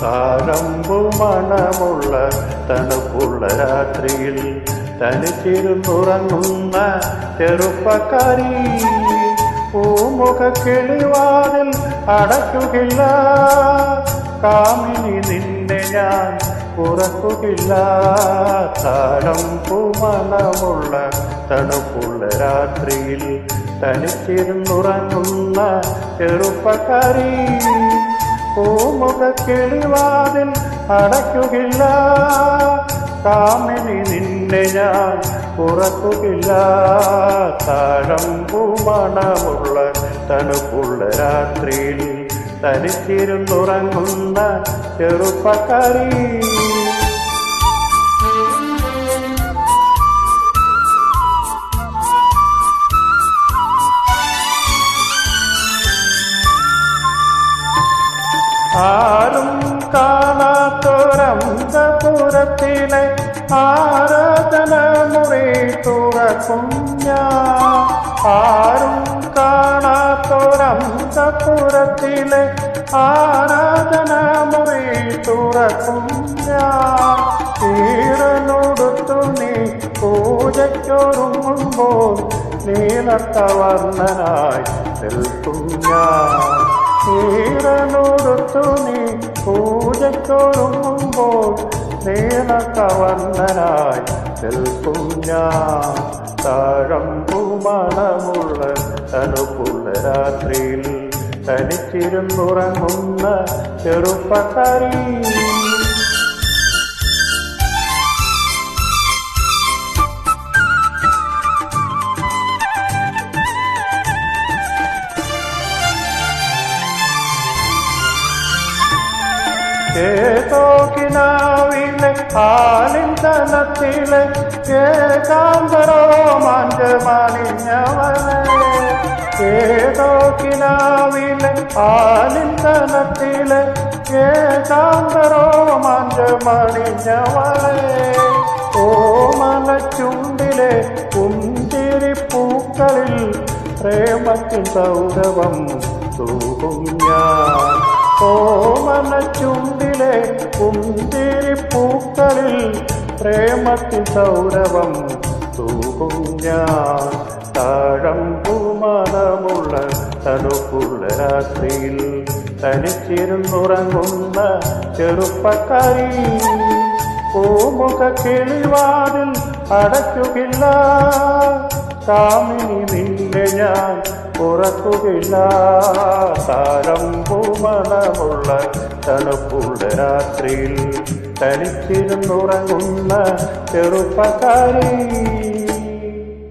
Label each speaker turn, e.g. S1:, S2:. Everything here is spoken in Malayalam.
S1: താഴമ്പു മണമുള്ള തണുപ്പുള്ള രാത്രിയിൽ തനിച്ചിരുന്നുറങ്ങുന്ന ചെറുപ്പക്കാരി പൂമുഖ കിളിവാതിൽ അടയ്ക്കുകയില്ല. കാമിനി നിന്നെ ഞാൻ ഉറക്കുകയില്ല. താഴമ്പു മണമുള്ള തണുപ്പുള്ള രാത്രിയിൽ തനിച്ചിരുന്നുറങ്ങുന്ന ചെറുപ്പക്കാരി പൂമുഖ കിളിവാതിൽ അടയ്ക്കുകയില്ല. കാമിനി നിന്നെ ഞാൻ ഉറക്കുകയില്ല. താഴമ്പു മണമുള്ള തണുപ്പുള്ള രാത്രിയിൽ തനിച്ചിരുന്നുറങ്ങുന്ന ചെറുപ്പക്കാരി ആരും കാണാത്തൊരന്തപുരത്തിലെ ആരാധന മുറി തുറക്കും ഞാൻ. ആരും കാണാത്തൊരന്തപുരത്തിലെ ആരാധന മുറി തുറക്കും ഞാൻ. ഈറനൊടുത്തു നീ പൂജയ്ക്കൊരുങ്ങുമ്പോൾ നീലത്തവർണ്ണനായി നിൽക്കും ഞാൻ. ഈറനൊടുത്തു നീ പൂജയ്ക്കൊരുങ്ങുമ്പോൾ നീലത്തവർണ്ണനായി നിൽക്കും ഞാൻ. താഴമ്പു മണമുള്ള തണുപ്പുള്ള രാത്രിയിൽ തനിച്ചിരുന്നുറങ്ങുന്ന ചെറുപ്പക്കാരി ഏതോ കിനാവിലെ ആലിംഗനത്തിലെ ഏകാന്തരോമാഞ്ചമണിഞ്ഞവനെ. ഏതോ കിനാവിലെ ആലിംഗനത്തിലെ ഏകാന്തരോമാഞ്ചമണിഞ്ഞവനെ. ഓമനച്ചുണ്ടിലെ പുഞ്ചിരിപ്പൂക്കളിൽ പ്രേമത്തിൻ സൗരവം തൂകും ഞാൻ. ഓമനച്ചുണ്ടിലെ പുഞ്ചിരിപ്പൂക്കളിൽ പ്രേമത്തിൻ സൗരവം തൂകും ഞാൻ. താഴമ്പു മണമുള്ള തണുപ്പുള്ള രാത്രിയിൽ തനിച്ചിരുന്നുറങ്ങുന്ന ചെറുപ്പക്കാരി പൂമുഖ കിളിവാതിൽ അടയ്ക്കുകയില്ല. കാമിനി നിന്നെ ഞാൻ ഉറക്കുകയില്ല. താഴമ്പു മണമുള്ള തണുപ്പുള്ള രാത്രിയിൽ തനിച്ചിരുന്നുറങ്ങുന്ന ചെറുപ്പക്കാരി